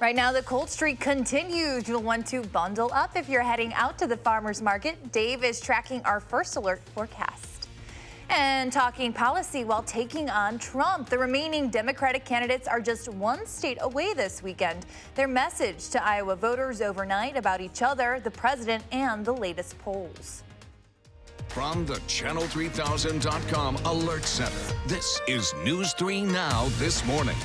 Right now, the cold streak continues. You'll want to bundle up if you're heading out to the farmer's market. Dave is tracking our first alert forecast. And talking policy while taking on Trump. The remaining Democratic candidates are just one state away this weekend. Their message to Iowa voters overnight about each other, the president, and the latest polls. From the Channel3000.com Alert Center, this is News 3 Now this morning.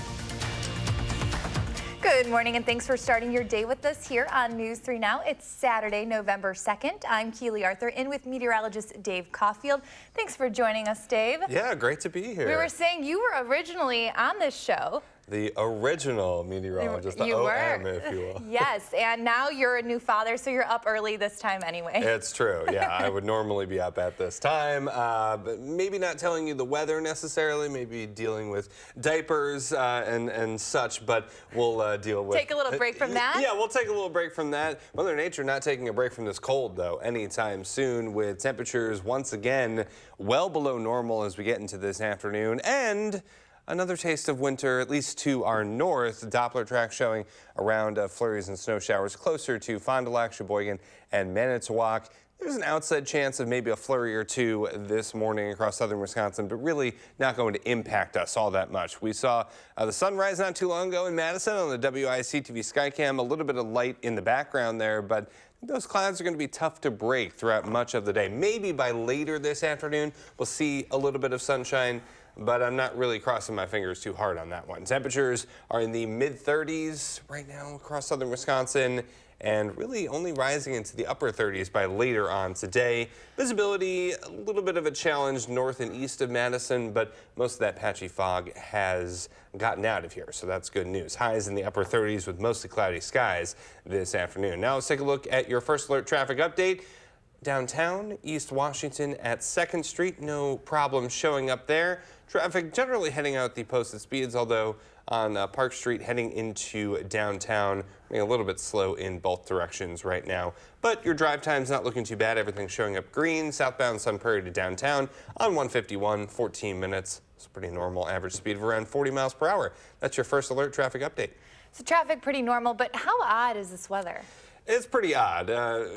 Good morning and thanks for starting your day with us here on News 3 Now. It's Saturday, November 2nd. I'm Keely Arthur, in with meteorologist Dave Caulfield. Thanks for joining us, Dave. Yeah, great to be here. We were saying you were originally on this show. The original meteorologist, the OM, if you will. Yes, and now you're a new father, so you're up early this time anyway. It's true, yeah. I would normally be up at this time, but maybe not telling you the weather necessarily, maybe dealing with diapers and such, but we'll deal with... Take a little break from that? Yeah, we'll take a little break from that. Mother Nature not taking a break from this cold, though, anytime soon, with temperatures once again well below normal as we get into this afternoon, and another taste of winter, at least to our north. Doppler track showing around flurries and snow showers closer to Fond du Lac, Sheboygan, and Manitowoc. There's an outside chance of maybe a flurry or two this morning across southern Wisconsin, but really not going to impact us all that much. We saw the sunrise not too long ago in Madison on the WISC-TV Skycam, a little bit of light in the background there, but those clouds are going to be tough to break throughout much of the day. Maybe by later this afternoon, we'll see a little bit of sunshine, but I'm not really crossing my fingers too hard on that one. Temperatures are in the mid-30s right now across southern Wisconsin, and really only rising into the upper 30s by later on today. Visibility, a little bit of a challenge north and east of Madison, but most of that patchy fog has gotten out of here, so that's good news. Highs in the upper 30s with mostly cloudy skies this afternoon. Now let's take a look at your first alert traffic update. Downtown, East Washington at 2nd Street, no problem showing up there. Traffic generally heading out the posted speeds, although on Park Street heading into downtown, being a little bit slow in both directions right now. But your drive time's not looking too bad. Everything's showing up green. Southbound Sun Prairie to downtown on 151, 14 minutes. It's a pretty normal average speed of around 40 miles per hour. That's your first alert traffic update. So traffic pretty normal, but how odd is this weather? It's pretty odd.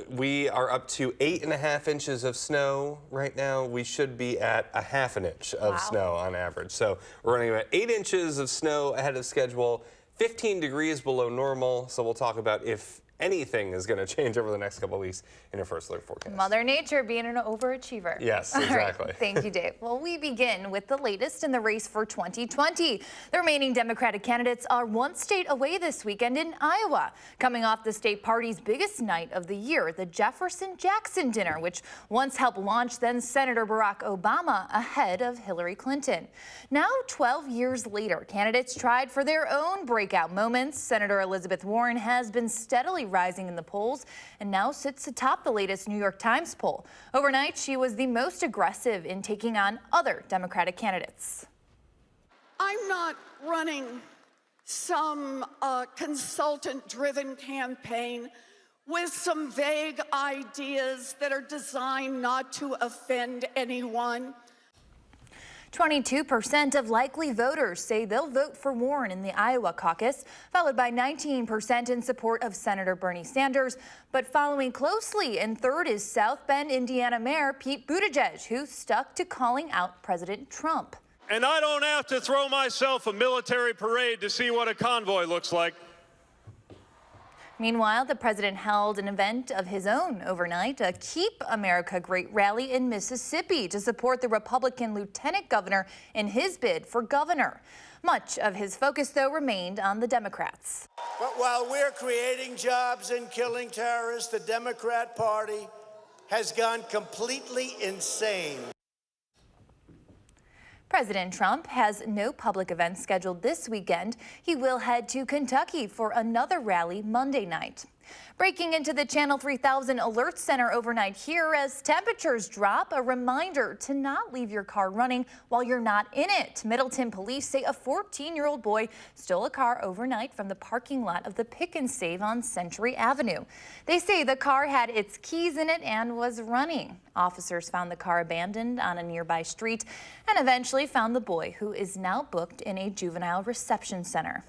We are up to 8.5 inches of snow right now. We should be at a half an inch of snow on average. So we're running about 8 inches of snow ahead of schedule, 15 degrees below normal. So we'll talk about if anything is going to change over the next couple of weeks in your first alert forecast. Mother Nature being an overachiever. Yes, exactly. Right. Thank you, Dave. Well, we begin with the latest in the race for 2020. The remaining Democratic candidates are one state away this weekend in Iowa, coming off the state party's biggest night of the year, the Jefferson-Jackson dinner, which once helped launch then-Senator Barack Obama ahead of Hillary Clinton. Now, 12 years later, candidates tried for their own breakout moments. Senator Elizabeth Warren has been steadily rising in the polls and now sits atop the latest New York Times poll. Overnight, she was the most aggressive in taking on other Democratic candidates. I'm not running some consultant-driven campaign with some vague ideas that are designed not to offend anyone. 22% of likely voters say they'll vote for Warren in the Iowa caucus, followed by 19% in support of Senator Bernie Sanders. But following closely in third is South Bend, Indiana Mayor Pete Buttigieg, who stuck to calling out President Trump. And I don't have to throw myself a military parade to see what a convoy looks like. Meanwhile, the president held an event of his own overnight, a Keep America Great rally in Mississippi to support the Republican lieutenant governor in his bid for governor. Much of his focus, though, remained on the Democrats. But while we're creating jobs and killing terrorists, the Democrat Party has gone completely insane. President Trump has no public events scheduled this weekend. He will head to Kentucky for another rally Monday night. Breaking into the Channel 3000 Alert Center overnight here as temperatures drop, a reminder to not leave your car running while you're not in it. Middleton police say a 14-year-old boy stole a car overnight from the parking lot of the Pick and Save on Century Avenue. They say the car had its keys in it and was running. Officers found the car abandoned on a nearby street and eventually found the boy, who is now booked in a juvenile reception center.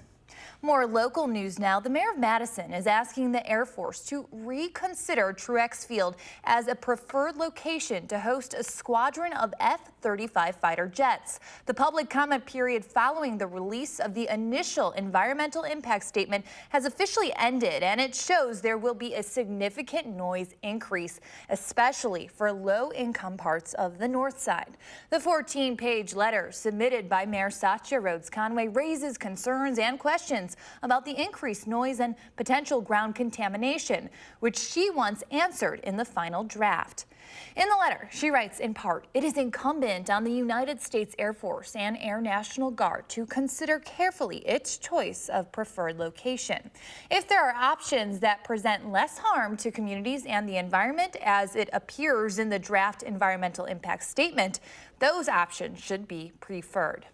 More local news now. The mayor of Madison is asking the Air Force to reconsider Truex Field as a preferred location to host a squadron of F-35 fighter jets. The public comment period following the release of the initial environmental impact statement has officially ended, and it shows there will be a significant noise increase, especially for low-income parts of the north side. The 14-page letter submitted by Mayor Satya Rhodes Conway raises concerns and questions about the increased noise and potential ground contamination, which she wants answered in the final draft. In the letter, she writes, in part, it is incumbent on the United States Air Force and Air National Guard to consider carefully its choice of preferred location. If there are options that present less harm to communities and the environment, as it appears in the draft environmental impact statement, those options should be preferred.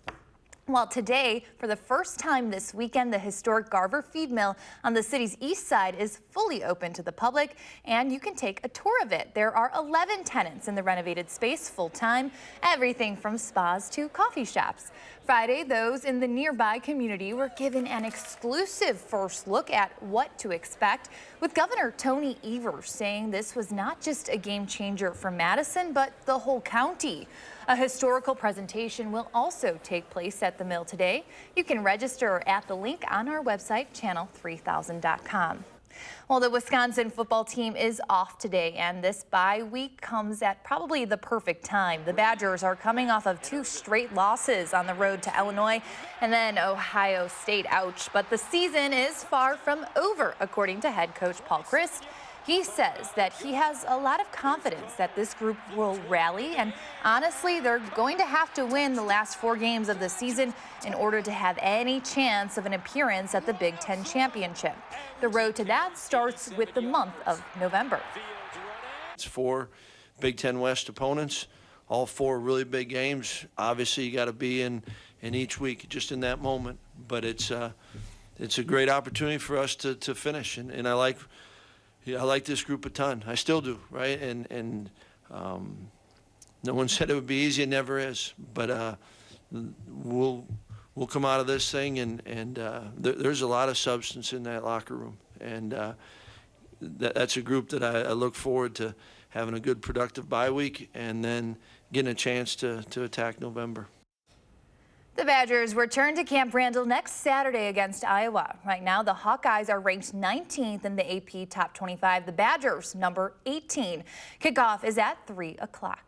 Well, today, for the first time this weekend, the historic Garver feed mill on the city's east side is fully open to the public, and you can take a tour of it. There are 11 tenants in the renovated space full-time, everything from spas to coffee shops. Friday, those in the nearby community were given an exclusive first look at what to expect, with Governor Tony Evers saying this was not just a game changer for Madison, but the whole county. A historical presentation will also take place at the mill today. You can register at the link on our website, channel3000.com. Well, the Wisconsin football team is off today, and this bye week comes at probably the perfect time. The Badgers are coming off of 2 straight losses on the road to Illinois and then Ohio State. Ouch. But the season is far from over, according to head coach Paul Chryst. He says that he has a lot of confidence that this group will rally, and honestly, they're going to have to win the last 4 games of the season in order to have any chance of an appearance at the Big Ten championship. The road to that starts with the month of November. It's 4 Big Ten West opponents, all 4 really big games. Obviously, you got to be in each week, just in that moment. But it's a great opportunity for us to finish, and I like this group a ton. I still do, right? And no one said it would be easy. It never is. But we'll come out of this thing, and there's a lot of substance in that locker room. And that's a group that I look forward to having a good, productive bye week and then getting a chance to attack November. The Badgers return to Camp Randall next Saturday against Iowa. Right now, the Hawkeyes are ranked 19th in the AP Top 25. The Badgers, number 18. Kickoff is at 3 o'clock.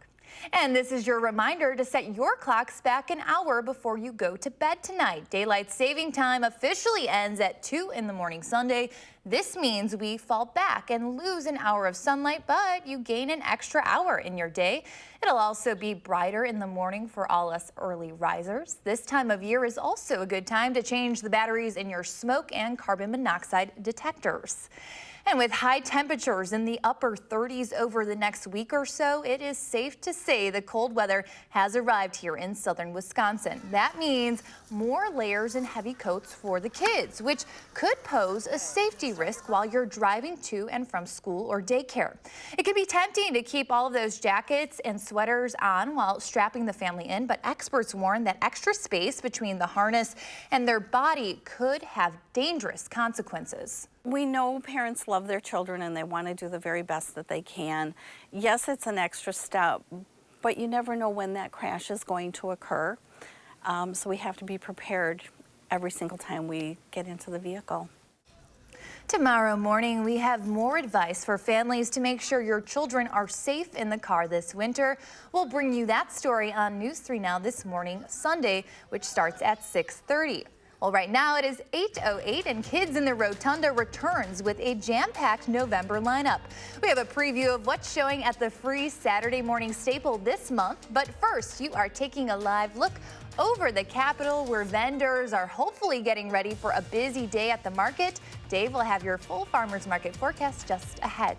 And this is your reminder to set your clocks back an hour before you go to bed tonight. Daylight saving time officially ends at 2 in the morning Sunday. This means we fall back and lose an hour of sunlight, but you gain an extra hour in your day. It'll also be brighter in the morning for all us early risers. This time of year is also a good time to change the batteries in your smoke and carbon monoxide detectors. And with high temperatures in the upper 30s over the next week or so, it is safe to say the cold weather has arrived here in southern Wisconsin. That means more layers and heavy coats for the kids, which could pose a safety risk while you're driving to and from school or daycare. It can be tempting to keep all of those jackets and sweaters on while strapping the family in, but experts warn that extra space between the harness and their body could have dangerous consequences. We know parents love their children and they want to do the very best that they can. Yes, it's an extra step, but you never know when that crash is going to occur. So we have to be prepared every single time we get into the vehicle. Tomorrow morning, we have more advice for families to make sure your children are safe in the car this winter. We'll bring you that story on News 3 Now this morning, Sunday, which starts at 6:30. Well, right now it is 8:08 and Kids in the Rotunda returns with a jam-packed November lineup. We have a preview of what's showing at the free Saturday morning staple this month. But first, you are taking a live look over the Capitol where vendors are hopefully getting ready for a busy day at the market. Dave will have your full farmers market forecast just ahead.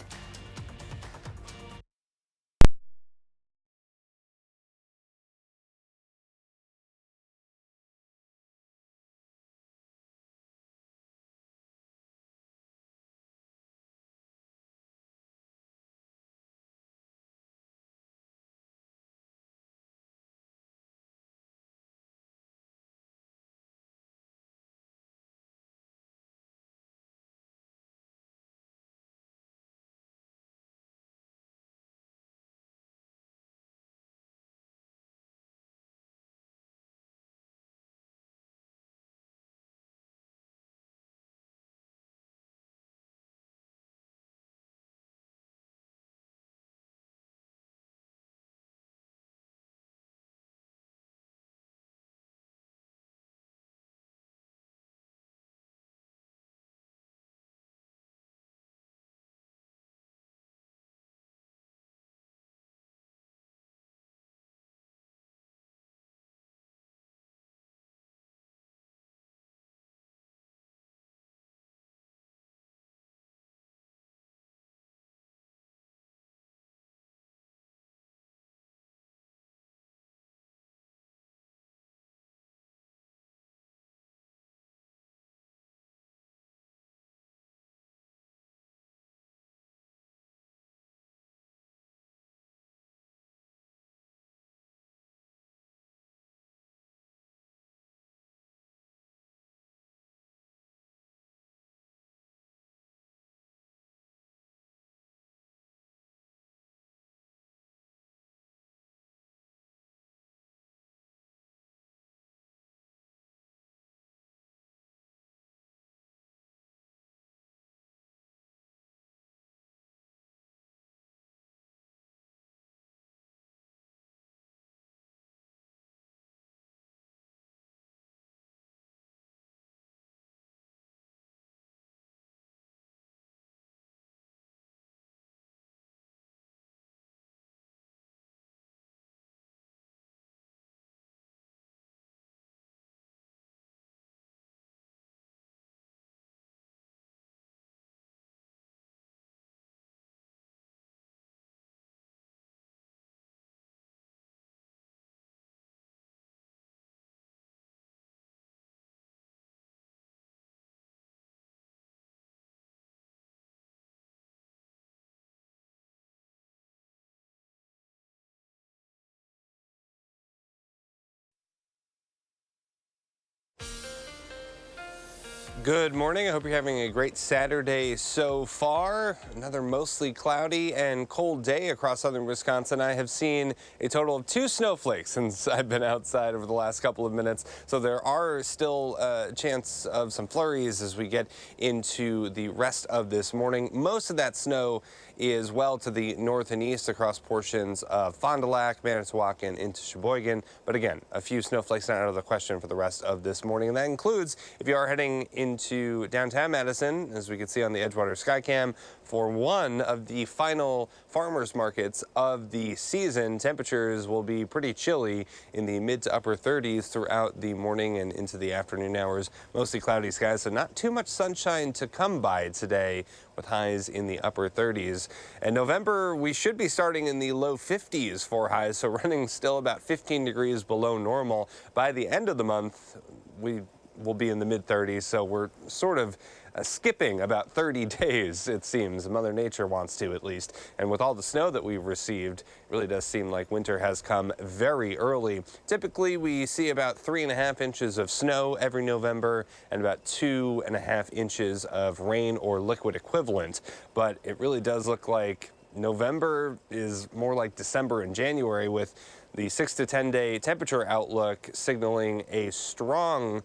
Good morning. I hope you're having a great Saturday so far. Another mostly cloudy and cold day across southern Wisconsin. I have seen a total of 2 snowflakes since I've been outside over the last couple of minutes. So there are still a chance of some flurries as we get into the rest of this morning. Most of that snow is well to the north and east across portions of Fond du Lac, Manitowoc, and into Sheboygan. But again, a few snowflakes not out of the question for the rest of this morning. And that includes if you are heading into downtown Madison, as we can see on the Edgewater Skycam, for one of the final farmers markets of the season. Temperatures will be pretty chilly in the mid to upper 30s throughout the morning and into the afternoon hours. Mostly cloudy skies, so not too much sunshine to come by today, with highs in the upper 30s. And November, we should be starting in the low 50s for highs, so running still about 15 degrees below normal. By the end of the month, we will be in the mid 30s, so we're sort of skipping about 30 days, it seems. Mother Nature wants to, at least. And with all the snow that we've received, it really does seem like winter has come very early. Typically, we see about 3.5 inches of snow every November and about 2.5 inches of rain or liquid equivalent. But it really does look like November is more like December and January, with the 6 to 10 day temperature outlook signaling a strong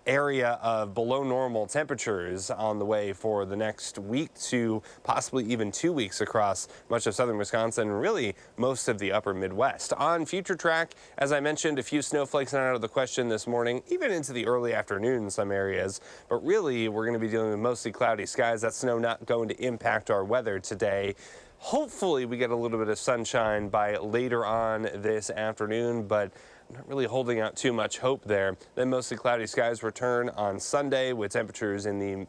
area of below normal temperatures on the way for the next week to possibly even 2 weeks across much of southern Wisconsin and really most of the upper Midwest. On future track, as I mentioned, a few snowflakes not out of the question this morning, even into the early afternoon in some areas. But really, we're going to be dealing with mostly cloudy skies. That snow not going to impact our weather today. Hopefully, we get a little bit of sunshine by later on this afternoon, but I'm not really holding out too much hope there. Then mostly cloudy skies return on Sunday with temperatures in the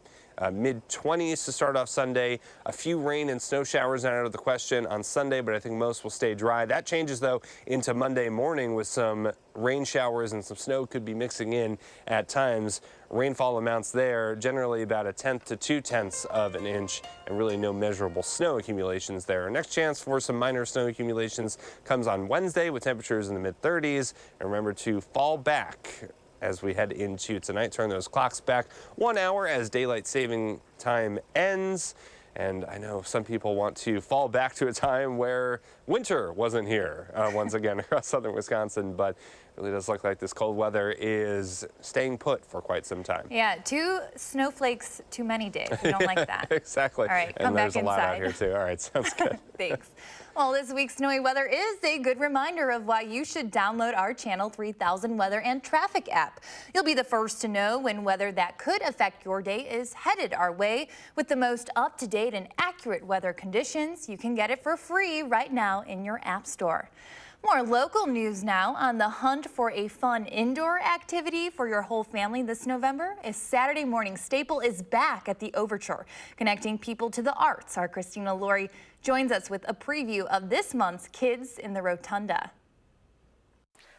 mid-20s to start off Sunday. A few rain and snow showers not out of the question on Sunday, but I think most will stay dry. That changes, though, into Monday morning with some rain showers and some snow could be mixing in at times. Rainfall amounts there, generally about 1/10 to 2/10 of an inch, and really no measurable snow accumulations there. Our next chance for some minor snow accumulations comes on Wednesday with temperatures in the mid-30s. And remember to fall back as we head into tonight. Turn those clocks back 1 hour as daylight saving time ends. And I know some people want to fall back to a time where winter wasn't here once again across southern Wisconsin, but it really does look like this cold weather is staying put for quite some time. Yeah, 2 snowflakes too many, Dave. We don't like that. Exactly. All right, come and back there's a lot out inside. here too. All right, sounds good. Thanks. Well, this week's snowy weather is a good reminder of why you should download our Channel 3000 weather and traffic app. You'll be the first to know when weather that could affect your day is headed our way. With the most up-to-date and accurate weather conditions, you can get it for free right now in your app store. More local news now. On the hunt for a fun indoor activity for your whole family this November, a Saturday morning staple is back at the Overture, connecting people to the arts. Our Christina Laurie joins us with a preview of this month's Kids in the Rotunda.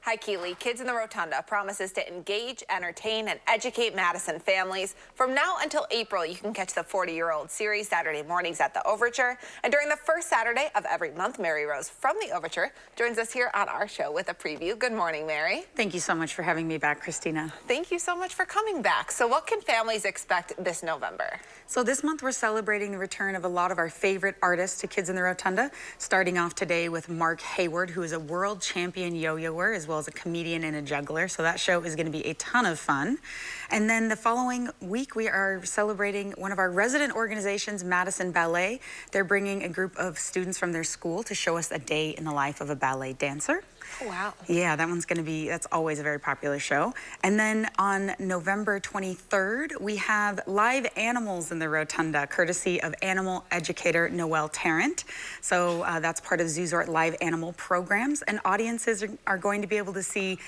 Hi, Keely. Kids in the Rotunda promises to engage, entertain, and educate Madison families. From now until April, you can catch the 40-year-old series Saturday mornings at the Overture. And during the first Saturday of every month, Mary Rose from the Overture joins us here on our show with a preview. Good morning, Mary. Thank you so much for having me back, Christina. Thank you so much for coming back. So what can families expect this November? So this month, we're celebrating the return of a lot of our favorite artists to Kids in the Rotunda, starting off today with Mark Hayward, who is a world champion yo-yoer, as well as a comedian and a juggler. So that show is going to be a ton of fun. And then the following week, we are celebrating one of our resident organizations, Madison Ballet. They're bringing a group of students from their school to show us a day in the life of a ballet dancer. Oh, wow. Yeah, that's always a very popular show. And then on November 23rd, we have live animals in the Rotunda, courtesy of animal educator Noelle Tarrant. So that's part of Zoozort live animal programs. And audiences are going to be able to see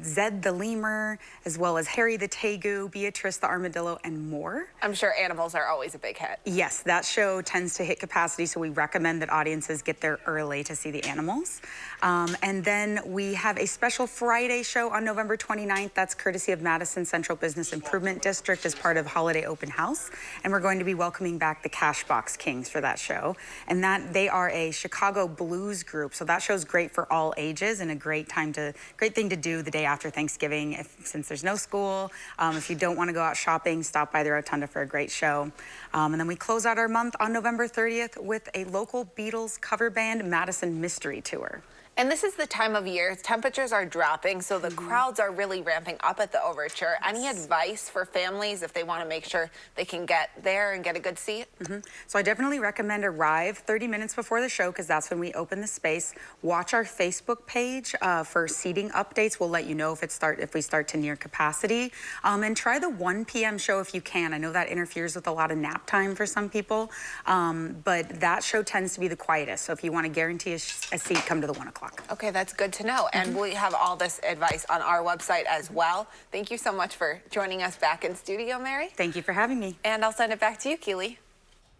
Zed the lemur, as well as Harry the tegu, Beatrice the armadillo, and more. I'm sure animals are always a big hit. Yes, that show tends to hit capacity, so we recommend that audiences get there early to see the animals. And then we have a special Friday show on November 29th. That's courtesy of Madison Central Business Improvement District as part of Holiday Open House. And we're going to be welcoming back the Cashbox Kings for that show. And that they are a Chicago blues group. So that show's great for all ages and a great thing to do the day after Thanksgiving. Since there's no school, if you don't want to go out shopping, stop by the Rotunda for a great show. And then we close out our month on November 30th with a local Beatles cover band Madison Mystery Tour. And this is the time of year, temperatures are dropping, so the crowds are really ramping up at the Overture. Any advice for families if they want to make sure they can get there and get a good seat? So I definitely recommend arrive 30 minutes before the show because that's when we open the space. Watch our Facebook page for seating updates. We'll let you know if we start to near capacity. And try the 1 p.m. show if you can. I know that interferes with a lot of nap time for some people, but that show tends to be the quietest. So if you want to guarantee a seat, come to the 1 o'clock. Okay, that's good to know. And we have all this advice on our website as well. Thank you so much for joining us back in studio, Mary. Thank you for having me. And I'll send it back to you, Keely.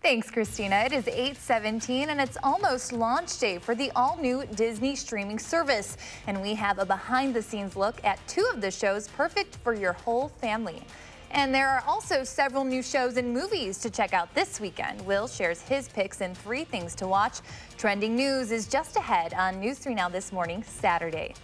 Thanks, Christina. It is 8:17 and it's almost launch day for the all-new Disney streaming service. And we have a behind-the-scenes look at 2 of the shows perfect for your whole family. And there are also several new shows and movies to check out this weekend. Will shares his picks and 3 things to watch. Trending news is just ahead on News 3 Now this morning, Saturday.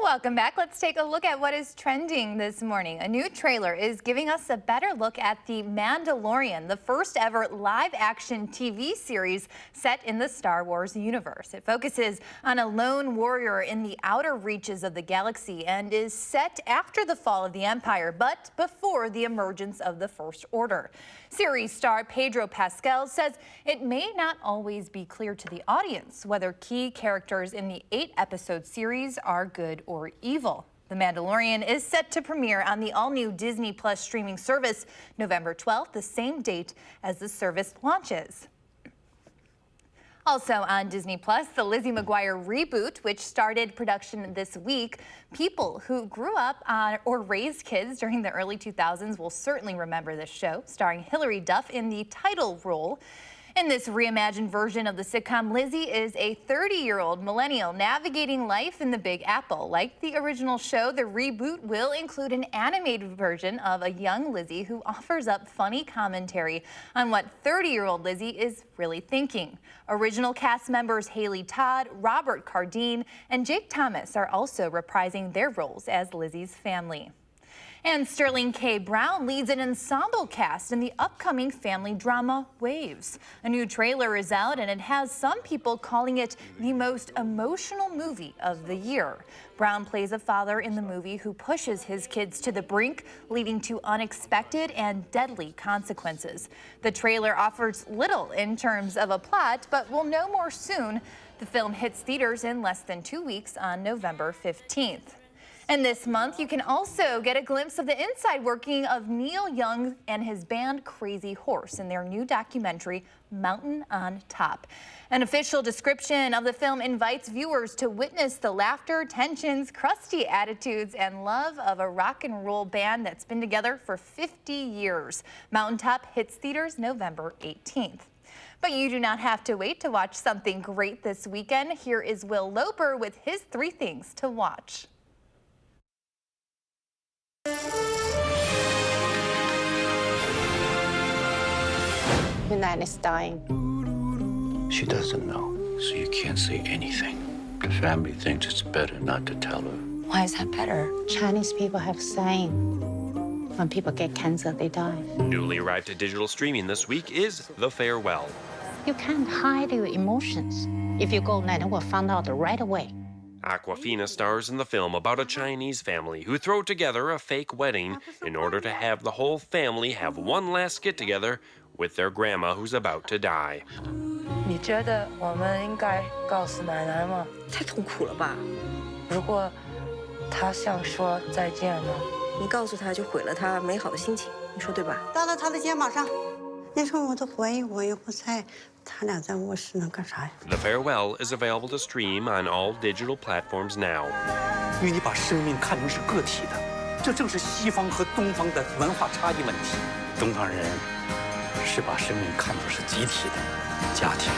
Welcome back. Let's take a look at what is trending this morning. A new trailer is giving us a better look at The Mandalorian, the first ever live-action TV series set in the Star Wars universe. It focuses on a lone warrior in the outer reaches of the galaxy and is set after the fall of the Empire, but before the emergence of the First Order. Series star Pedro Pascal says it may not always be clear to the audience whether key characters in the 8-episode series are good or evil. The Mandalorian is set to premiere on the all-new Disney Plus streaming service November 12th, the same date as the service launches. Also on Disney Plus, the Lizzie Mcguire reboot, which started production this week. People who grew up on or raised kids during the early 2000s will certainly remember this show, starring Hilary Duff in the title role. In this reimagined version of the sitcom, Lizzie is a 30-year-old millennial navigating life in the Big Apple. Like the original show, the reboot will include an animated version of a young Lizzie who offers up funny commentary on what 30-year-old Lizzie is really thinking. Original cast members Haley Todd, Robert Cardine, and Jake Thomas are also reprising their roles as Lizzie's family. And Sterling K. Brown leads an ensemble cast in the upcoming family drama Waves. A new trailer is out, and it has some people calling it the most emotional movie of the year. Brown plays a father in the movie who pushes his kids to the brink, leading to unexpected and deadly consequences. The trailer offers little in terms of a plot, but we'll know more soon. The film hits theaters in less than 2 weeks on November 15th. And this month, you can also get a glimpse of the inside working of Neil Young and his band Crazy Horse in their new documentary, Mountain on Top. An official description of the film invites viewers to witness the laughter, tensions, crusty attitudes, and love of a rock and roll band that's been together for 50 years. Mountain Top hits theaters November 18th. But you do not have to wait to watch something great this weekend. Here is Will Loper with his 3 things to watch. Hunan is dying. She doesn't know, so you can't say anything. The family thinks it's better not to tell her. Why is that better? Chinese people have saying, when people get cancer, they die. Newly arrived to digital streaming this week is The Farewell. You can't hide your emotions. If you go, then we'll find out right away. Awkwafina stars in the film about a Chinese family who throw together a fake wedding in order to have the whole family have one last get-together with their grandma who's about to die. 你觉得我们应该告诉奶奶吗？太痛苦了吧？如果她想说再见呢？你告诉她就毁了她美好的心情，你说对吧？搭到她的肩膀上，你说我都怀疑我又不在。 The Farewell is available to stream on all digital platforms now. 因为你把生命看成是个体的，这正是西方和东方的文化差异问题。东方人是把生命看作是集体的家庭。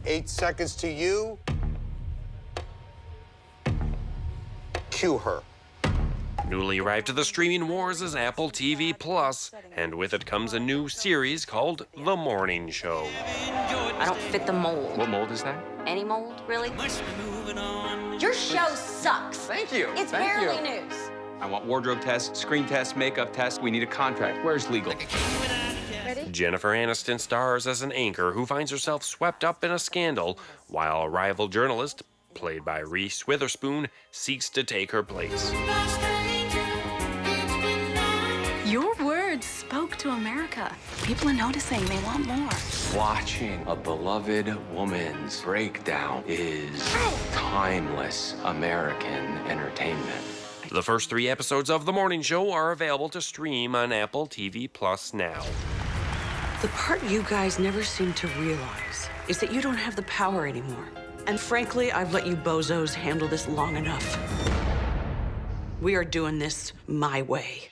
8 seconds to you. Cue her. Newly arrived to the streaming wars is Apple TV Plus, and with it comes a new series called The Morning Show. I don't fit the mold. What mold is that? Any mold, really? Your show sucks. Thank you. It's Thank barely you. news. I want wardrobe tests, screen tests, makeup tests. We need a contract. Where's legal? Ready? Jennifer Aniston stars as an anchor who finds herself swept up in a scandal, while a rival journalist, played by Reese Witherspoon, seeks to take her place. Your words spoke to America. People are noticing. They want more. Watching a beloved woman's breakdown is timeless American entertainment. The first 3 episodes of The Morning Show are available to stream on Apple TV Plus now. The part you guys never seem to realize is that you don't have the power anymore. And frankly, I've let you bozos handle this long enough. We are doing this my way.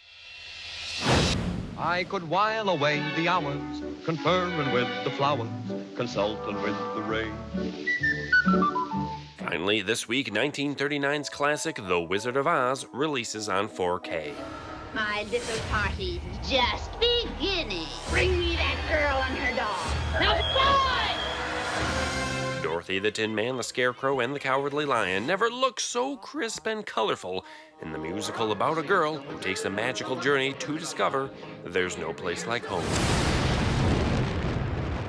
I could while away the hours, conferring with the flowers, consulting with the rain. Finally, this week, 1939's classic The Wizard of Oz releases on 4K. My little party's just beginning. Bring me that girl and her dog. Now fly! Dorothy the Tin Man, the Scarecrow, and the Cowardly Lion never looked so crisp and colorful in the musical about a girl who takes a magical journey to discover there's no place like home.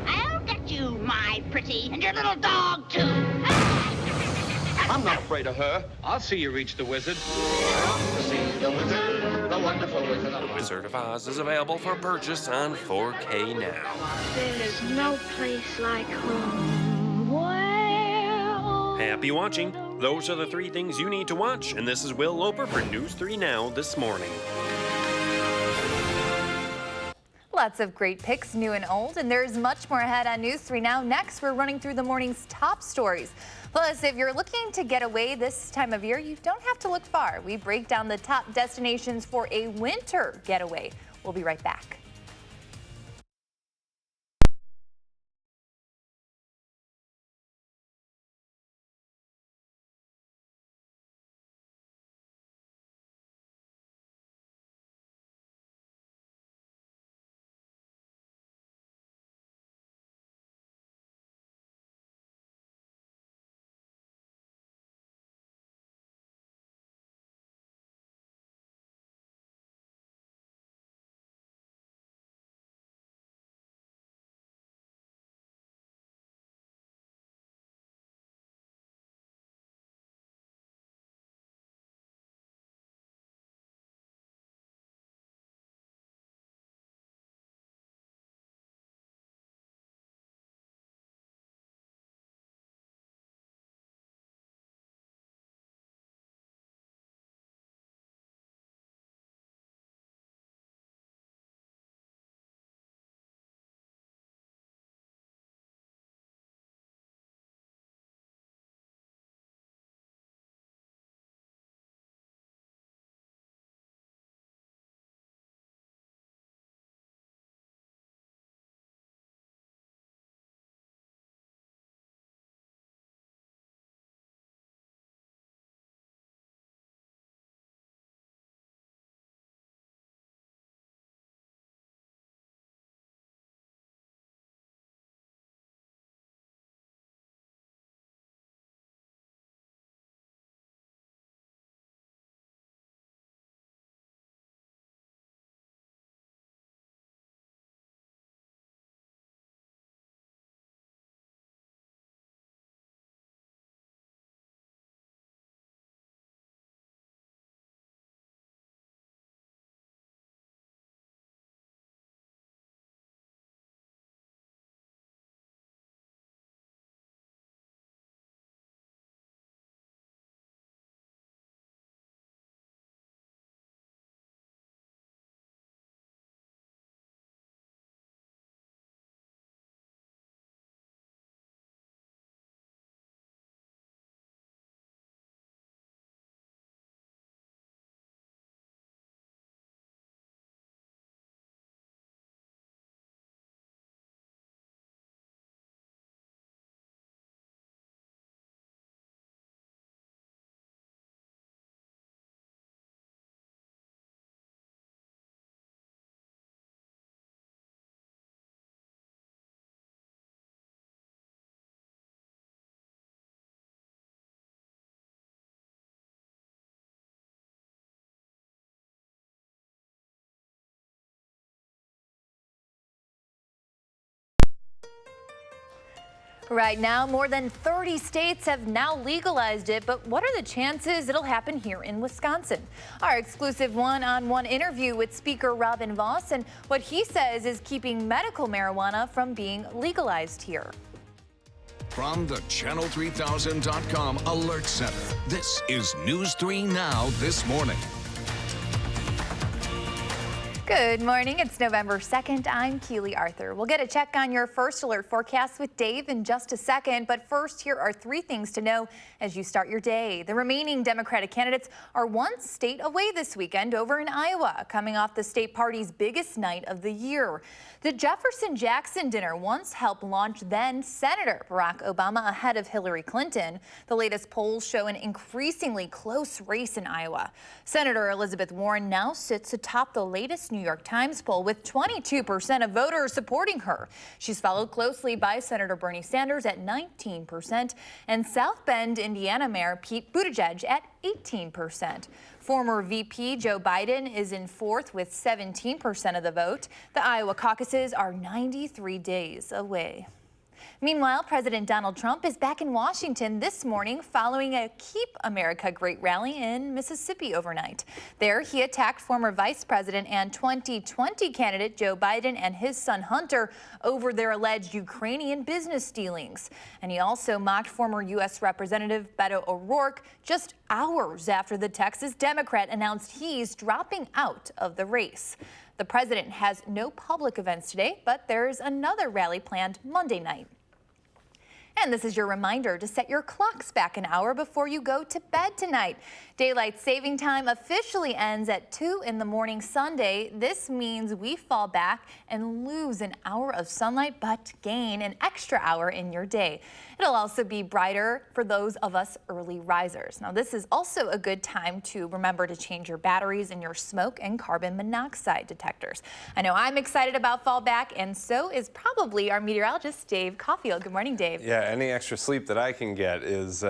I'll get you, my pretty, and your little dog, too. I'm not afraid of her. I'll see you reach the wizard. The wizard, the wonderful wizard. The Wizard of Oz is available for purchase on 4K now. There's no place like home. Well, Happy watching. Those are the 3 things you need to watch, and this is Will Loper for News 3 Now this morning. Lots of great picks, new and old, and there's much more ahead on News 3 Now. Next, we're running through the morning's top stories. Plus, if you're looking to get away this time of year, you don't have to look far. We break down the top destinations for a winter getaway. We'll be right back. Right now, more than 30 states have now legalized it, but what are the chances it'll happen here in Wisconsin? Our exclusive one-on-one interview with Speaker Robin Vos and what he says is keeping medical marijuana from being legalized here. From the Channel3000.com Alert Center, this is News 3 Now this morning. Good morning. It's November 2nd. I'm Keely Arthur. We'll get a check on your first alert forecast with Dave in just a second. But first, here are 3 things to know as you start your day. The remaining Democratic candidates are one state away this weekend over in Iowa, coming off the state party's biggest night of the year. The Jefferson-Jackson dinner once helped launch then Senator Barack Obama ahead of Hillary Clinton. The latest polls show an increasingly close race in Iowa. Senator Elizabeth Warren now sits atop the latest New New York Times poll with 22% of voters supporting her. She's followed closely by Senator Bernie Sanders at 19% and South Bend, Indiana Mayor Pete Buttigieg at 18%. Former VP Joe Biden is in fourth with 17% of the vote. The Iowa caucuses are 93 days away. Meanwhile, President Donald Trump is back in Washington this morning following a Keep America Great rally in Mississippi overnight. There, he attacked former Vice President and 2020 candidate Joe Biden and his son Hunter over their alleged Ukrainian business dealings. And he also mocked former U.S. Representative Beto O'Rourke just hours after the Texas Democrat announced he's dropping out of the race. The president has no public events today, but there's another rally planned Monday night. And this is your reminder to set your clocks back an hour before you go to bed tonight. Daylight saving time officially ends at 2 in the morning Sunday. This means we fall back and lose an hour of sunlight, but gain an extra hour in your day. It'll also be brighter for those of us early risers. Now, this is also a good time to remember to change your batteries in your smoke and carbon monoxide detectors. I know I'm excited about fall back, and so is probably our meteorologist, Dave Caulfield. Good morning, Dave. Yeah, any extra sleep that I can get is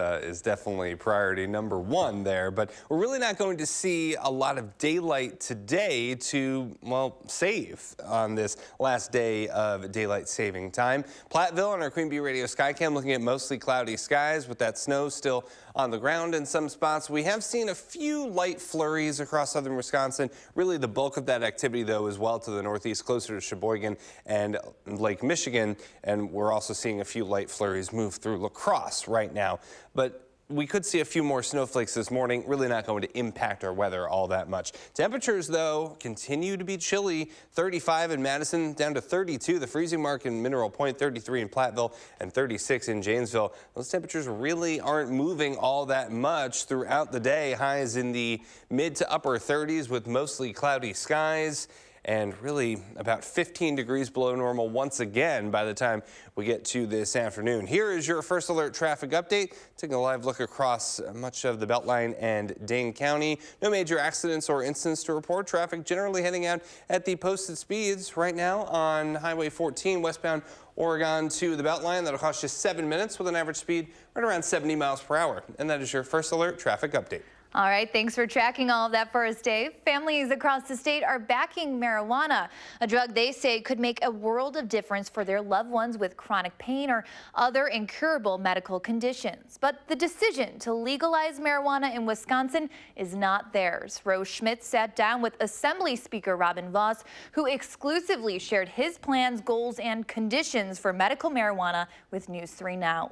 definitely priority number one there. But we're really not going to see a lot of daylight today to, well, save on this last day of daylight saving time. Platteville on our Queen Bee Radio Skycam looking at mostly cloudy skies with that snow still on the ground in some spots. We have seen a few light flurries across southern Wisconsin. Really the bulk of that activity, though, is well to the northeast, closer to Sheboygan and Lake Michigan. And we're also seeing a few light flurries move through La Crosse right now. But we could see a few more snowflakes this morning, really not going to impact our weather all that much. Temperatures, though, continue to be chilly. 35 in Madison, down to 32. The freezing mark in Mineral Point, 33 in Platteville, and 36 in Janesville. Those temperatures really aren't moving all that much throughout the day. Highs in the mid to upper 30s with mostly cloudy skies. And really about 15 degrees below normal once again by the time we get to this afternoon. Here is your first alert traffic update. Taking a live look across much of the Beltline and Dane County. No major accidents or incidents to report. Traffic generally heading out at the posted speeds right now on Highway 14 westbound Oregon to the Beltline. That'll cost you 7 minutes with an average speed right around 70 miles per hour. And that is your first alert traffic update. All right, thanks for tracking all of that for us, Dave. Families across the state are backing marijuana, a drug they say could make a world of difference for their loved ones with chronic pain or other incurable medical conditions. But the decision to legalize marijuana in Wisconsin is not theirs. Rose Schmidt sat down with Assembly Speaker Robin Vos, who exclusively shared his plans, goals, and conditions for medical marijuana with News 3 Now.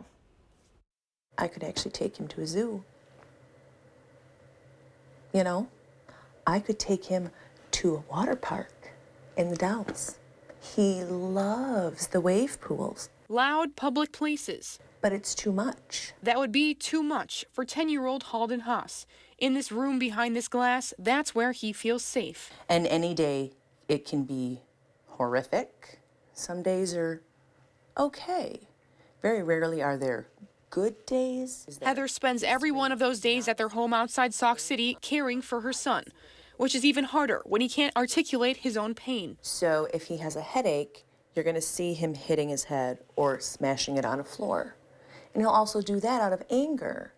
I could actually take him to a zoo. You know, I could take him to a water park in the Dells. He loves the wave pools. Loud public places. But it's too much. That would be too much for 10-year-old Halden Haas. In this room behind this glass, that's where he feels safe. And any day, it can be horrific. Some days are okay. Very rarely are there good days. Heather spends every one of those days at their home outside Sauk City caring for her son, which is even harder when he can't articulate his own pain. So if he has a headache, you're going to see him hitting his head or smashing it on a floor. And he'll also do that out of anger.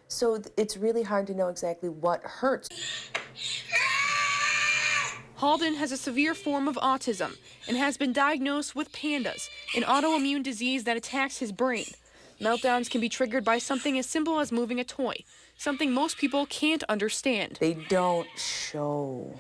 So it's really hard to know exactly what hurts. Halden has a severe form of autism and has been diagnosed with PANDAS, an autoimmune disease that attacks his brain. Meltdowns can be triggered by something as simple as moving a toy, something most people can't understand. They don't show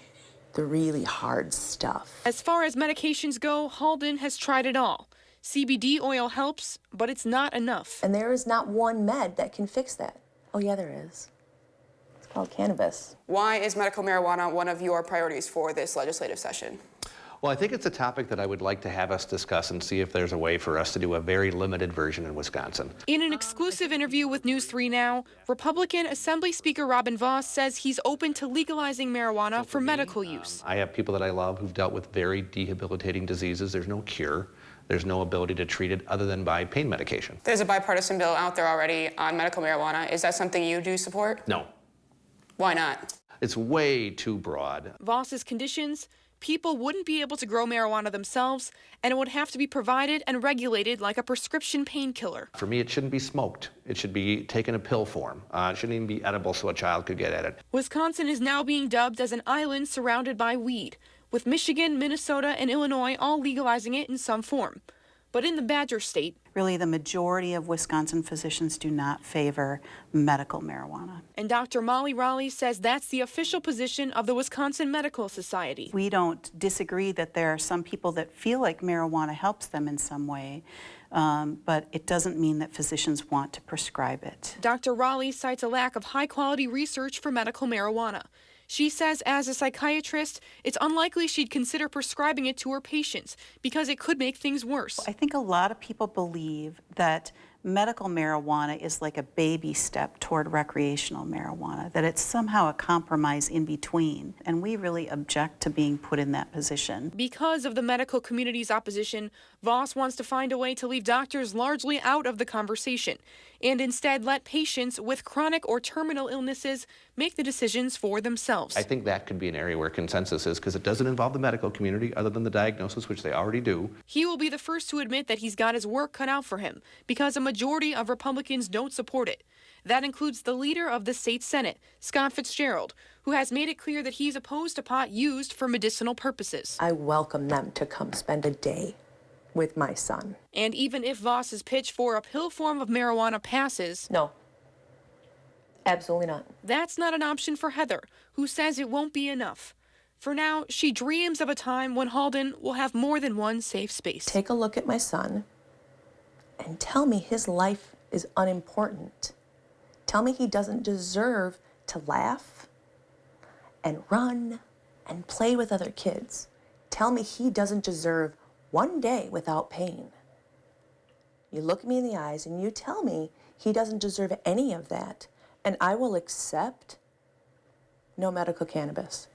the really hard stuff. As far as medications go, Halden has tried it all. CBD oil helps, but it's not enough. And there is not one med that can fix that. Oh yeah, there is. It's called cannabis. Why is medical marijuana one of your priorities for this legislative session? Well, I think it's a topic that I would like to have us discuss and see if there's a way for us to do a very limited version in Wisconsin. In an exclusive interview with News 3 Now, Republican Assembly Speaker Robin Vos says he's open to legalizing marijuana for medical use. I have people that I love who've dealt with very debilitating diseases. There's no cure. There's no ability to treat it other than by pain medication. There's a bipartisan bill out there already on medical marijuana. Is that something you do support? No. Why not? It's way too broad. Vos's conditions: people wouldn't be able to grow marijuana themselves, and it would have to be provided and regulated like a prescription painkiller. For me, it shouldn't be smoked. It should be taken in pill form. It shouldn't even be edible so a child could get at it. Wisconsin is now being dubbed as an island surrounded by weed, with Michigan, Minnesota, and Illinois all legalizing it in some form. But in the Badger State, really the majority of Wisconsin physicians do not favor medical marijuana. And Dr. Molly Raleigh says that's the official position of the Wisconsin Medical Society. We don't disagree that there are some people that feel like marijuana helps them in some way, but it doesn't mean that physicians want to prescribe it. Dr. Raleigh cites a lack of high-quality research for medical marijuana. She says as a psychiatrist, it's unlikely she'd consider prescribing it to her patients because it could make things worse. I think a lot of people believe that medical marijuana is like a baby step toward recreational marijuana, that it's somehow a compromise in between, and we really object to being put in that position. Because of the medical community's opposition, Voss wants to find a way to leave doctors largely out of the conversation and instead let patients with chronic or terminal illnesses make the decisions for themselves. I think that could be an area where consensus is, because it doesn't involve the medical community other than the diagnosis, which they already do. He will be the first to admit that he's got his work cut out for him because a majority of Republicans don't support it. That includes the leader of the state Senate, Scott Fitzgerald, who has made it clear that he's opposed to pot used for medicinal purposes. I welcome them to come spend a day with my son. And even if Voss's pitch for a pill form of marijuana passes... No. Absolutely not. That's not an option for Heather, who says it won't be enough. For now, she dreams of a time when Halden will have more than one safe space. Take a look at my son and tell me his life is unimportant. Tell me he doesn't deserve to laugh and run and play with other kids. Tell me he doesn't deserve one day without pain. You look me in the eyes and you tell me he doesn't deserve any of that, and I will accept no medical cannabis.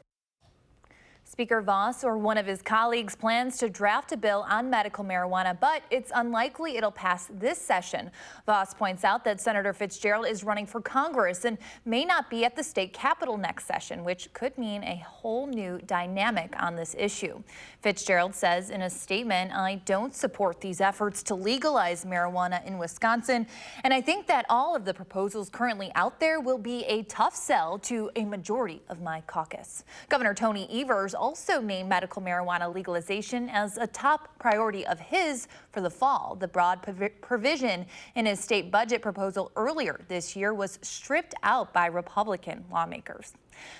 Speaker Voss or one of his colleagues plans to draft a bill on medical marijuana, but it's unlikely it'll pass this session. Voss points out that Senator Fitzgerald is running for Congress and may not be at the state capitol next session, which could mean a whole new dynamic on this issue. Fitzgerald says in a statement, "I don't support these efforts to legalize marijuana in Wisconsin, and I think that all of the proposals currently out there will be a tough sell to a majority of my caucus." Governor Tony Evers also named medical marijuana legalization as a top priority of his for the fall. The broad provision in his state budget proposal earlier this year was stripped out by Republican lawmakers.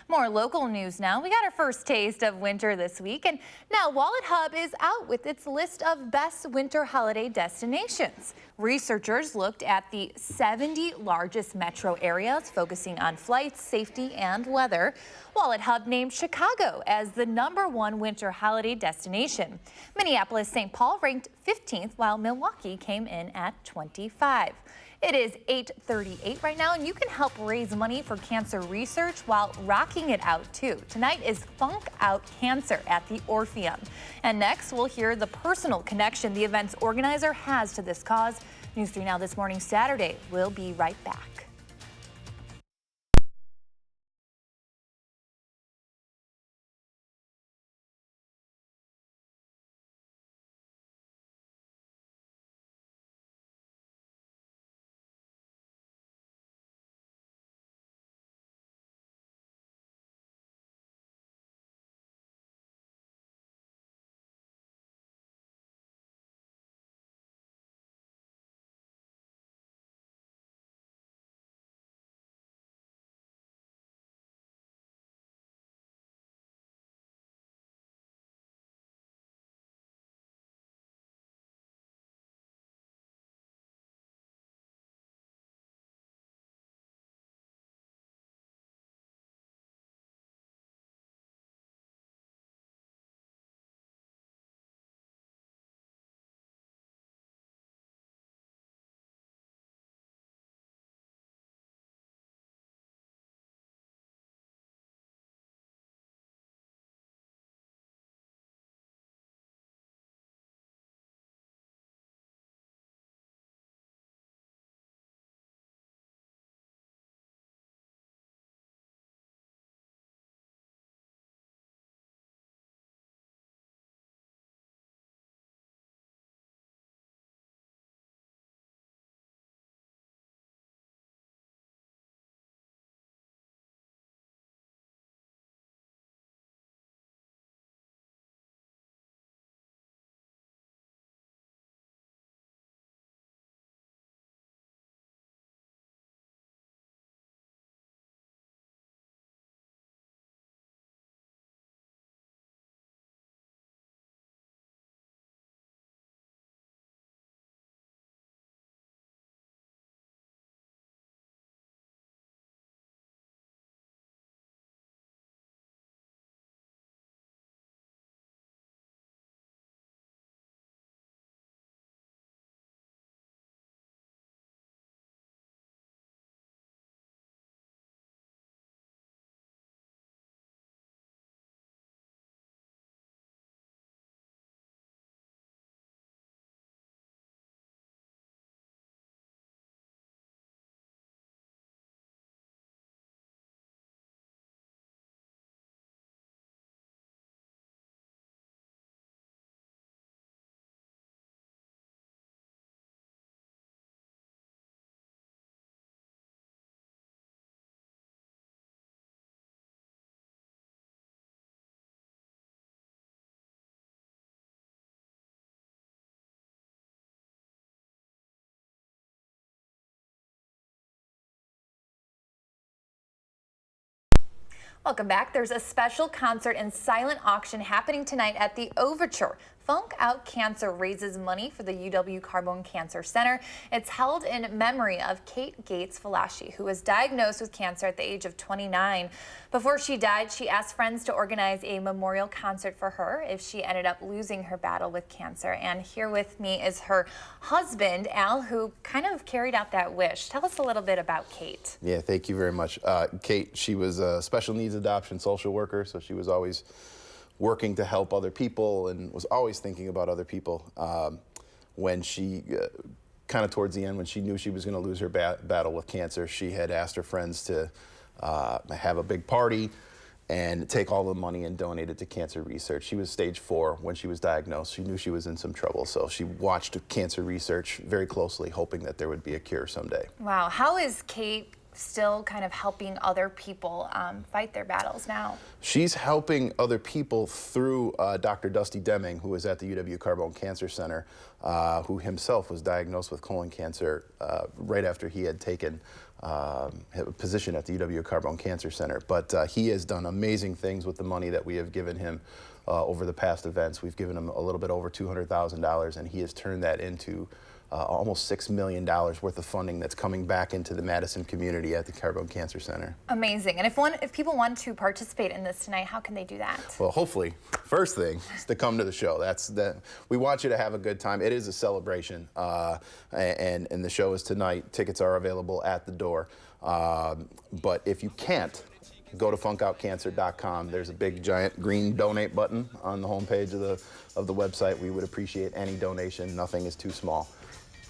More local news now. We got our first taste of winter this week, and now Wallet Hub is out with its list of best winter holiday destinations. Researchers looked at the 70 largest metro areas, focusing on flights, safety, and weather. Wallet Hub named Chicago as the #1 winter holiday destination. Minneapolis-St. Paul ranked 15th, while Milwaukee came in at 25. It is 8:38 right now, and you can help raise money for cancer research while rocking it out, too. Tonight is Funk Out Cancer at the Orpheum. And next, we'll hear the personal connection the event's organizer has to this cause. News 3 Now This Morning, Saturday. We'll be right back. Welcome back. There's a special concert and silent auction happening tonight at the Overture. Funk Out Cancer raises money for the UW Carbone Cancer Center. It's held in memory of Kate Gates Falashi, who was diagnosed with cancer at the age of 29. Before she died, she asked friends to organize a memorial concert for her if she ended up losing her battle with cancer. And here with me is her husband, Al, who kind of carried out that wish. Tell us a little bit about Kate. Yeah, thank you very much. Kate, she was a special needs adoption social worker, so she was always working to help other people and was always thinking about other people. When she, kind of towards the end, when she knew she was going to lose her battle with cancer, she had asked her friends to have a big party and take all the money and donate it to cancer research. She was stage 4 when she was diagnosed. She knew she was in some trouble, so she watched cancer research very closely, hoping that there would be a cure someday. Wow, how is Kate still kind of helping other people fight their battles now? She's helping other people through Dr. Dusty Deming, who is at the UW Carbone Cancer Center, who himself was diagnosed with colon cancer right after he had taken a position at the UW Carbone Cancer Center. But he has done amazing things with the money that we have given him over the past events. We've given him a little bit over $200,000, and he has turned that into almost $6 million worth of funding that's coming back into the Madison community at the Carbone Cancer Center. Amazing. And if people want to participate in this tonight, how can they do that? Well, hopefully, first thing is to come to the show. We want you to have a good time. It is a celebration, and the show is tonight. Tickets are available at the door. But if you can't, go to funkoutcancer.com. There's a big giant green donate button on the homepage of the website. We would appreciate any donation. Nothing is too small.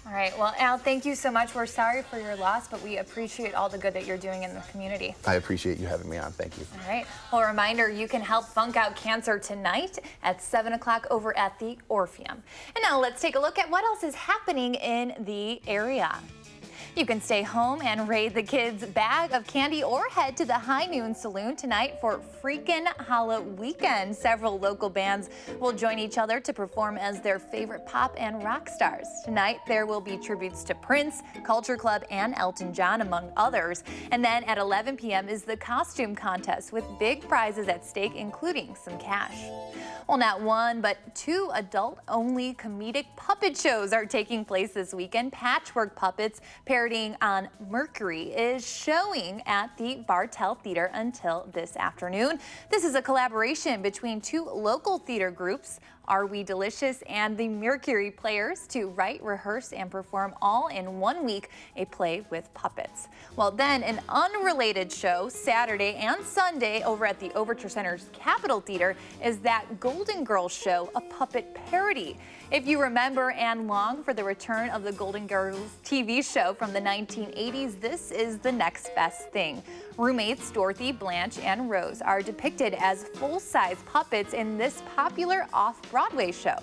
All right. Well, Al, thank you so much. We're sorry for your loss, but we appreciate all the good that you're doing in the community. I appreciate you having me on. Thank you. All right. Well, a reminder, you can help Funk Out Cancer tonight at 7 o'clock over at the Orpheum. And now let's take a look at what else is happening in the area. You can stay home and raid the kids' bag of candy or head to the High Noon Saloon tonight for Freakin' Holla Weekend. Several local bands will join each other to perform as their favorite pop and rock stars. Tonight, there will be tributes to Prince, Culture Club, and Elton John, among others. And then at 11 p.m. is the costume contest with big prizes at stake, including some cash. Well, not one, but 2 adult-only comedic puppet shows are taking place this weekend. Patchwork Puppets, parodying on Mercury, is showing at the Bartell Theater until this afternoon. This is a collaboration between 2 local theater groups, Are We Delicious and the Mercury Players, to write, rehearse, and perform all in 1 week a play with puppets. Well, then an unrelated show Saturday and Sunday over at the Overture Center's Capitol Theater is that Golden Girls show, a puppet parody. If you remember and long for the return of the Golden Girls TV show from the 1980s, this is the next best thing. Roommates Dorothy, Blanche, and Rose are depicted as full-size puppets in this popular off-Broadway show.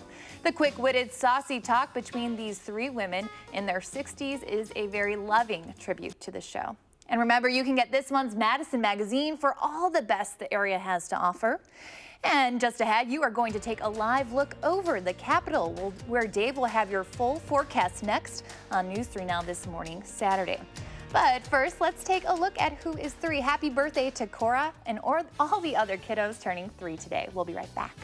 The quick-witted, saucy talk between these 3 women in their 60s is a very loving tribute to the show. And remember, you can get this month's Madison magazine for all the best the area has to offer. And just ahead, you are going to take a live look over the Capitol, where Dave will have your full forecast next on News 3 Now This Morning, Saturday. But first, let's take a look at who is 3. Happy birthday to Cora and all the other kiddos turning 3 today. We'll be right back.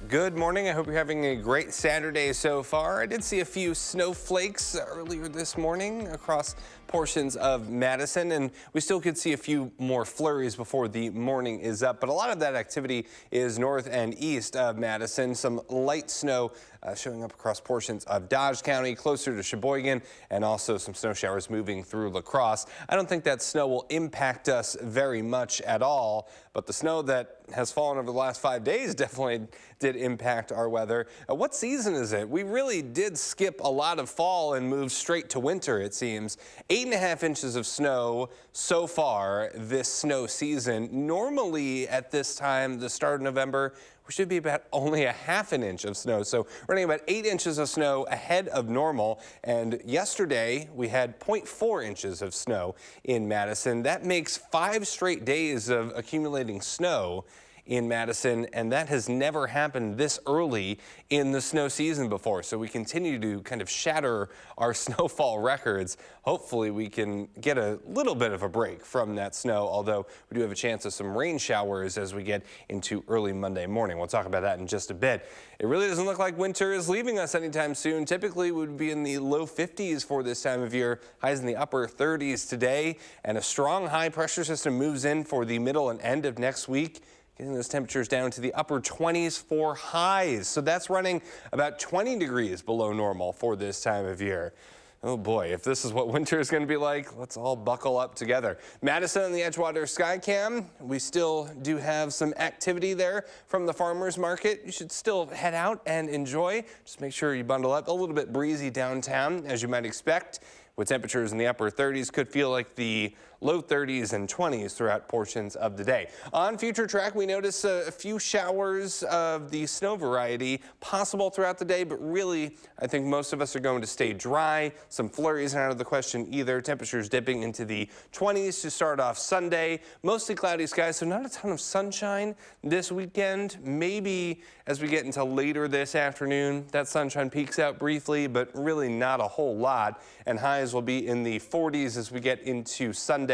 Good morning. I hope you're having a great Saturday so far. I did see a few snowflakes earlier this morning across portions of Madison, and we still could see a few more flurries before the morning is up. But a lot of that activity is north and east of Madison. Some light snow showing up across portions of Dodge County, closer to Sheboygan, and also some snow showers moving through La Crosse. I don't think that snow will impact us very much at all, but the snow that has fallen over the last 5 days definitely did impact our weather. What season is it? We really did skip a lot of fall and move straight to winter, it seems. 8.5 inches of snow so far this snow season. Normally at this time, the start of November, we should be about only a ½ inch of snow. So running about 8 inches of snow ahead of normal. And yesterday we had 0.4 inches of snow in Madison. That makes 5 straight days of accumulating snow in Madison, and that has never happened this early in the snow season before. So we continue to kind of shatter our snowfall records. Hopefully we can get a little bit of a break from that snow, although we do have a chance of some rain showers as we get into early Monday morning. We'll talk about that in just a bit. It really doesn't look like winter is leaving us anytime soon. Typically we would be in the low 50s for this time of year, highs in the upper 30s today, and a strong high pressure system moves in for the middle and end of next week, getting those temperatures down to the upper 20s for highs. So that's running about 20 degrees below normal for this time of year. Oh boy, if this is what winter is going to be like, let's all buckle up together. Madison and the Edgewater Skycam, we still do have some activity there from the farmers market. You should still head out and enjoy. Just make sure you bundle up. A little bit breezy downtown, as you might expect, with temperatures in the upper 30s. Could feel like the low 30s and 20s throughout portions of the day. On future track, we notice a few showers of the snow variety possible throughout the day, but really, I think most of us are going to stay dry. Some flurries not out of the question either. Temperatures dipping into the 20s to start off Sunday. Mostly cloudy skies, so not a ton of sunshine this weekend. Maybe as we get into later this afternoon, that sunshine peaks out briefly, but really not a whole lot. And highs will be in the 40s as we get into Sunday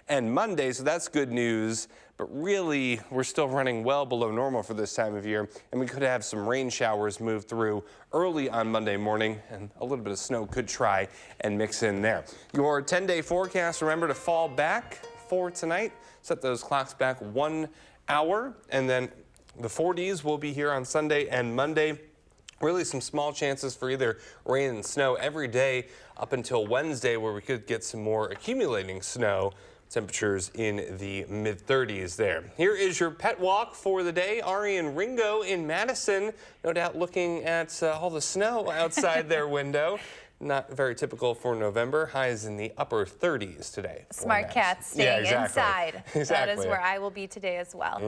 and Monday, so that's good news. But really, we're still running well below normal for this time of year, and we could have some rain showers move through early on Monday morning, and a little bit of snow could try and mix in there. Your 10-day forecast, remember to fall back for tonight. Set those clocks back 1 hour, and then the 40s will be here on Sunday and Monday. Really some small chances for either rain and snow every day up until Wednesday, where we could get some more accumulating snow. Temperatures in the mid-30s there. Here is your pet walk for the day. Ari and Ringo in Madison, no doubt looking at all the snow outside their window. Not very typical for November. Highs in the upper 30s today. Smart cats staying inside. Exactly. That is where I will be today as well.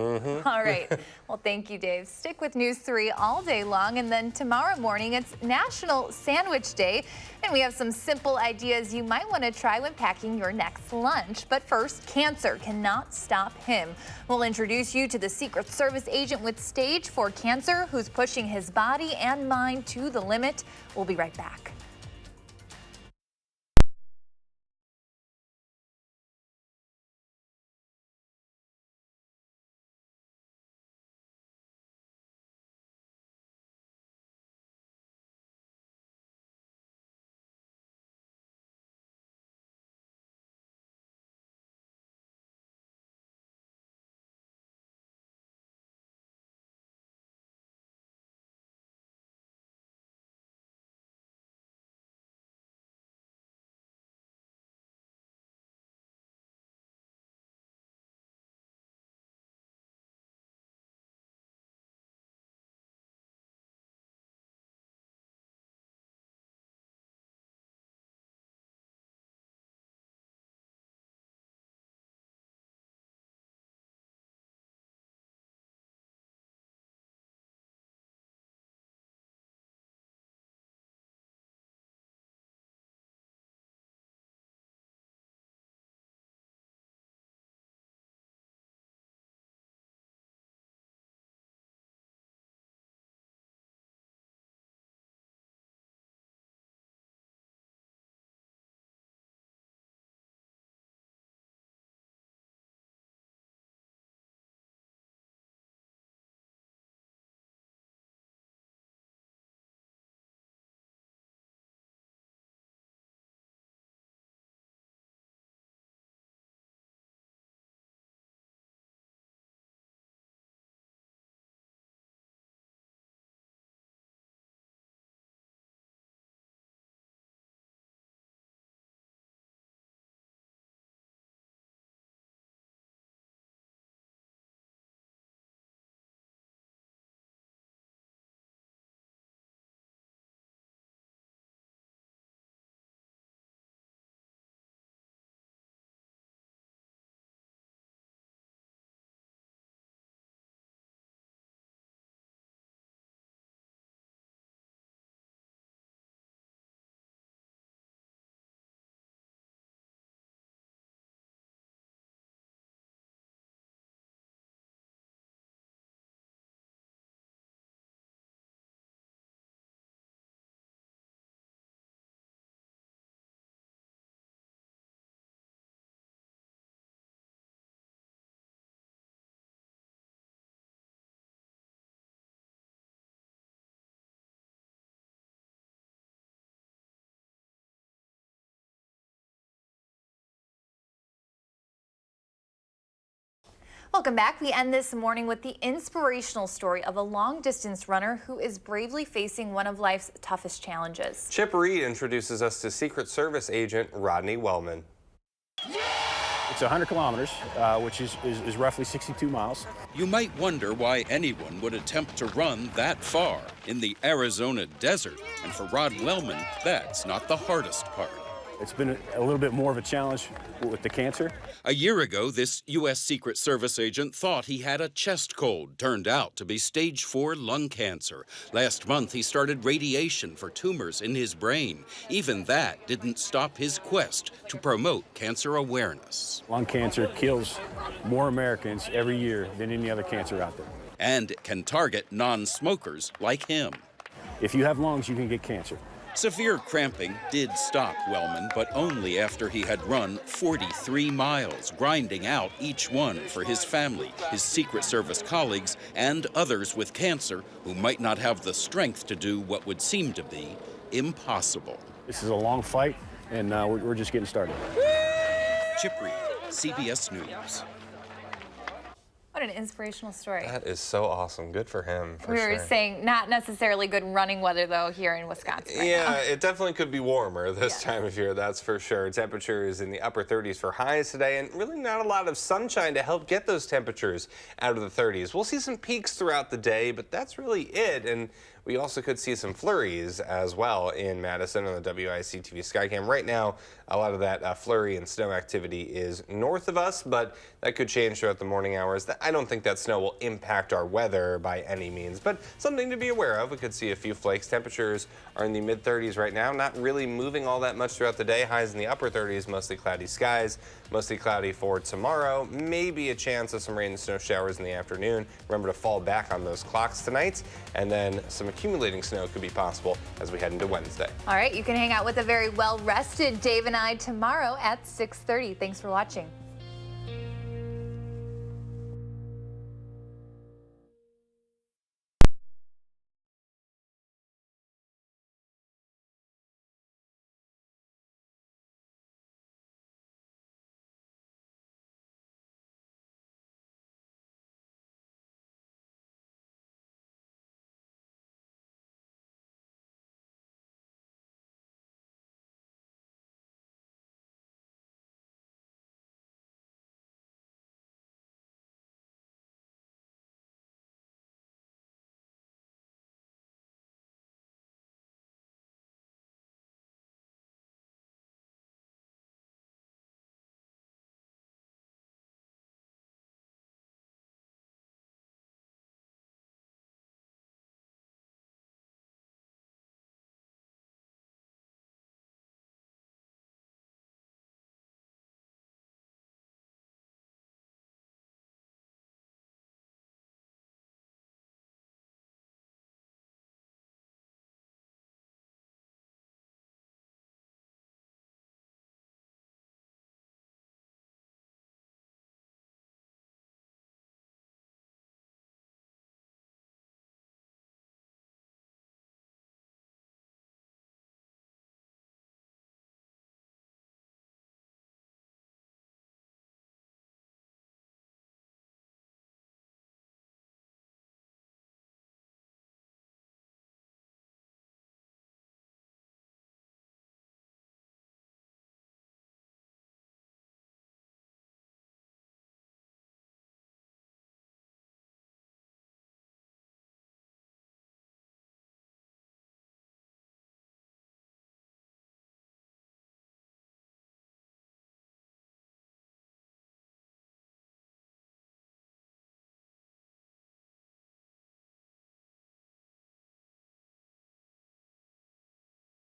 All right. Well, thank you, Dave. Stick with News 3 all day long. And then tomorrow morning, it's National Sandwich Day. And we have some simple ideas you might want to try when packing your next lunch. But first, cancer cannot stop him. We'll introduce you to the Secret Service agent with stage 4 cancer who's pushing his body and mind to the limit. We'll be right back. Welcome back. We end this morning with the inspirational story of a long-distance runner who is bravely facing one of life's toughest challenges. Chip Reid introduces us to Secret Service agent Rodney Wellman. It's 100 kilometers, which is roughly 62 miles. You might wonder why anyone would attempt to run that far in the Arizona desert. And for Rod Wellman, that's not the hardest part. It's been a little bit more of a challenge with the cancer. A year ago, this U.S. Secret Service agent thought he had a chest cold. Turned out to be stage 4 lung cancer. Last month, he started radiation for tumors in his brain. Even that didn't stop his quest to promote cancer awareness. Lung cancer kills more Americans every year than any other cancer out there. And it can target non-smokers like him. If you have lungs, you can get cancer. Severe cramping did stop Wellman, but only after he had run 43 miles, grinding out each one for his family, his Secret Service colleagues, and others with cancer who might not have the strength to do what would seem to be impossible. This is a long fight, and we're just getting started. Chip Reid, CBS News. What an inspirational story. That is so awesome. Good for him, for We sure. were saying not necessarily good running weather, though, here in Wisconsin right Yeah, now. it definitely could be warmer this time of year, that's for sure. Temperatures in the upper 30s for highs today, and really not a lot of sunshine to help get those temperatures out of the 30s. We'll see some peaks throughout the day, but that's really it. And we also could see some flurries as well in Madison on the WISC-TV Skycam. Right now, a lot of that flurry and snow activity is north of us, but that could change throughout the morning hours. I don't think that snow will impact our weather by any means, but something to be aware of. We could see a few flakes. Temperatures are in the mid-30s right now, not really moving all that much throughout the day. Highs in the upper 30s, mostly cloudy skies, mostly cloudy for tomorrow. Maybe a chance of some rain and snow showers in the afternoon. Remember to fall back on those clocks tonight, and then some accumulating snow could be possible as we head into Wednesday. All right, you can hang out with a very well-rested Dave and I tomorrow at 6:30. Thanks for watching.